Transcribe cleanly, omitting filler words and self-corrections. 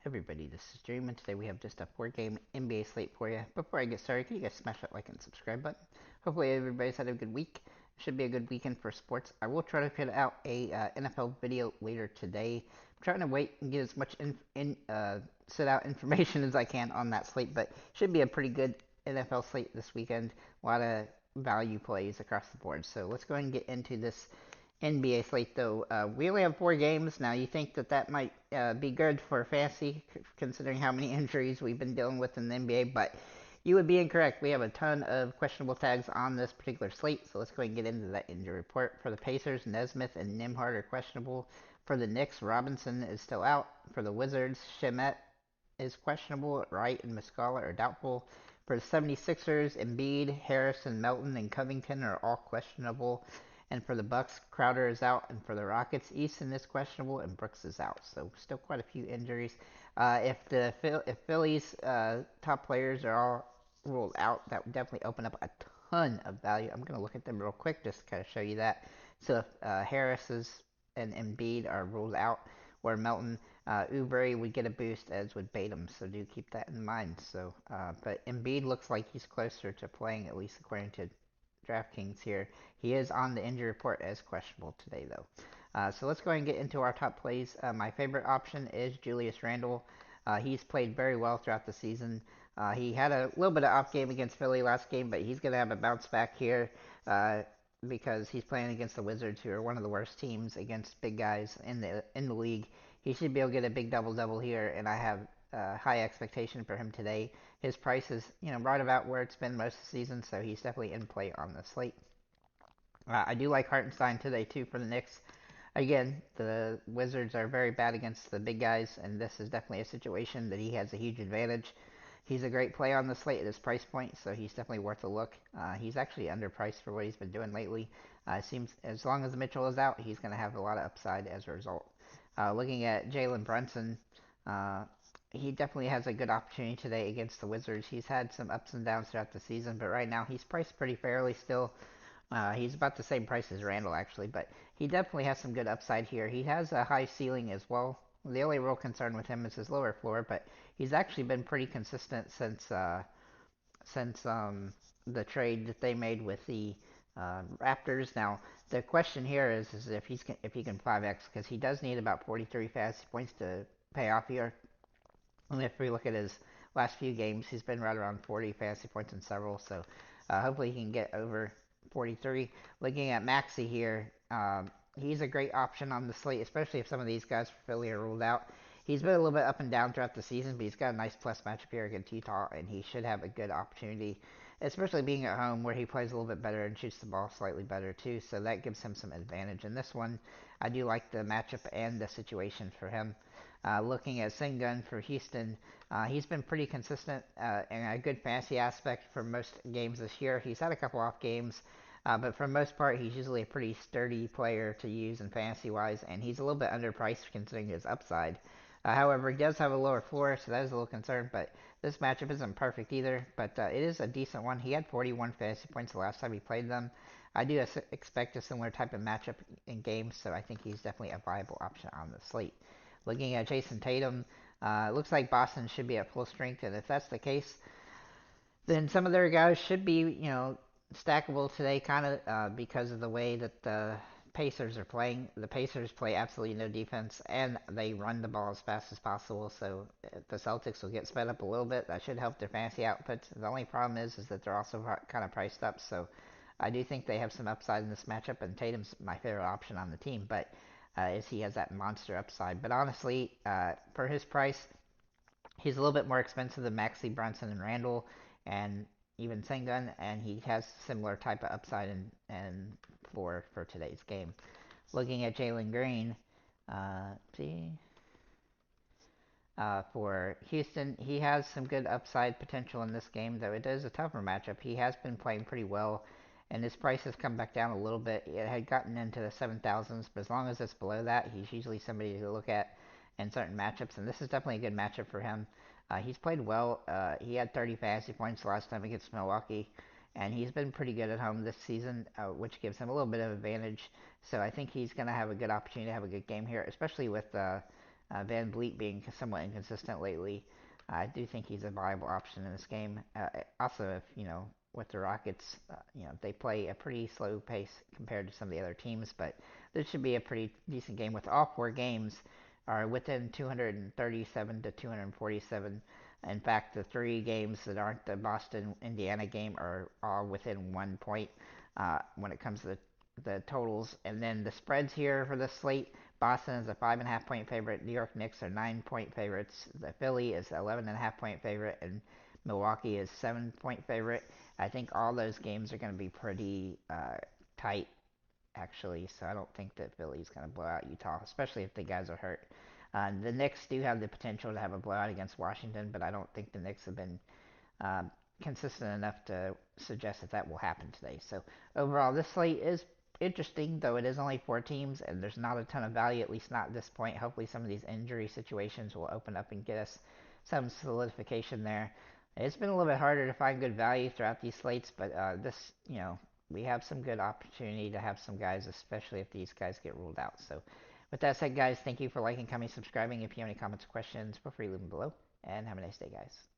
Everybody, this is Dream, and today we have just a 4-game NBA slate for you. Before I get started, can you guys smash that like and subscribe button? Hopefully everybody's had a good week. Should be a good weekend for sports. I will try to put out a NFL video later today. I'm trying to wait and get as much sit out information as I can on that slate, but should be a pretty good NFL slate this weekend. A lot of value plays across the board. So let's go ahead and get into this NBA slate, though. We only have 4 games. Now, you think that that might be good for fantasy, considering how many injuries we've been dealing with in the NBA, but you would be incorrect. We have a ton of questionable tags on this particular slate, so let's go ahead and get into that injury report. For the Pacers, Nesmith and Nimhard are questionable. For the Knicks, Robinson is still out. For the Wizards, Shemet is questionable. Wright and Muscala are doubtful. For the 76ers, Embiid, Harrison, Melton, and Covington are all questionable. And for the Bucks, Crowder is out, and for the Rockets, Easton is questionable, and Brooks is out. So still quite a few injuries. If Philly's top players are all ruled out, that would definitely open up a ton of value. I'm going to look at them real quick just to kind of show you that. So if Harris's and Embiid are ruled out, where Melton, Oubre would get a boost, as would Batum. So do keep that in mind. But Embiid looks like he's closer to playing, at least according to DraftKings here. He is on the injury report as questionable today, though. So let's go ahead and get into our top plays. My favorite option is Julius Randle. He's played very well throughout the season. He had a little bit of off game against Philly last game, but he's going to have a bounce back here because he's playing against the Wizards, who are one of the worst teams against big guys in the league. He should be able to get a big double double here, and I have high expectation for him today. His price is, right about where it's been most of the season, so he's definitely in play on the slate. I do like Hartenstein today too for the Knicks. Again, the Wizards are very bad against the big guys, and this is definitely a situation that he has a huge advantage. He's a great play on the slate at his price point, so he's definitely worth a look. He's actually underpriced for what he's been doing lately. It seems as long as Mitchell is out, he's going to have a lot of upside as a result. Looking at Jalen Brunson, uh, he definitely has a good opportunity today against the Wizards. He's had some ups and downs throughout the season, but right now he's priced pretty fairly still. He's about the same price as Randall, actually, but he definitely has some good upside here. He has a high ceiling as well. The only real concern with him is his lower floor, but he's actually been pretty consistent since the trade that they made with the Raptors. Now, the question here is if he can 5x, because he does need about 43 fantasy points to pay off here. And if we look at his last few games, he's been right around 40 fantasy points in several. So hopefully he can get over 43. Looking at Maxi here, he's a great option on the slate, especially if some of these guys for Philly are ruled out. He's been a little bit up and down throughout the season, but he's got a nice plus matchup here against Utah, and he should have a good opportunity, especially being at home where he plays a little bit better and shoots the ball slightly better too. So that gives him some advantage in this one. I do like the matchup and the situation for him. Looking at Sengun for Houston, he's been pretty consistent and a good fantasy aspect for most games this year. He's had a couple off games, but for the most part, he's usually a pretty sturdy player to use in fantasy wise, and he's a little bit underpriced considering his upside. However, he does have a lower floor, so that is a little concern, but this matchup isn't perfect either, but it is a decent one. He had 41 fantasy points the last time he played them. I do expect a similar type of matchup in games, so I think he's definitely a viable option on the slate. Looking at Jason Tatum, it looks like Boston should be at full strength, and if that's the case, then some of their guys should be, stackable today, kind of because of the way that the Pacers are playing. The Pacers play absolutely no defense, and they run the ball as fast as possible. So if the Celtics will get sped up a little bit, that should help their fantasy output. The only problem is that they're also kind of priced up. So I do think they have some upside in this matchup, and Tatum's my favorite option on the team, but as he has that monster upside. But honestly, for his price, he's a little bit more expensive than Maxi Brunson and Randall, and even Sengun, and he has similar type of upside and for today's game. Looking at Jalen Green, see for Houston, he has some good upside potential in this game, though it is a tougher matchup. He has been playing pretty well, and his price has come back down a little bit. It had gotten into the 7,000s, but as long as it's below that, he's usually somebody to look at in certain matchups, and this is definitely a good matchup for him. He's played well. He had 30 fantasy points last time against Milwaukee, and he's been pretty good at home this season, which gives him a little bit of advantage. So I think he's going to have a good opportunity to have a good game here, especially with Van Vliet being somewhat inconsistent lately, I do think he's a viable option in this game. Also, if with the Rockets, they play a pretty slow pace compared to some of the other teams, but this should be a pretty decent game. With all four games are within 237 to 247. In fact, the three games that aren't the Boston Indiana game are all within 1 point when it comes to the totals. And then the spreads here for the slate: Boston is a 5.5 point favorite. New York Knicks are 9 point favorites. The Philly is 11.5 point favorite, and Milwaukee is 7 point favorite. I think all those games are going to be pretty tight, actually. So I don't think that Philly's going to blow out Utah, especially if the guys are hurt. The Knicks do have the potential to have a blowout against Washington, but I don't think the Knicks have been um, consistent enough to suggest that that will happen today. So overall, this slate is interesting, though it is only four teams and there's not a ton of value, at least not at this point. Hopefully, some of these injury situations will open up and get us some solidification there. It's been a little bit harder to find good value throughout these slates, but we have some good opportunity to have some guys, especially if these guys get ruled out. So, with that said, guys, thank you for liking, commenting, subscribing. If you have any comments or questions, feel free to leave them below. And have a nice day, guys.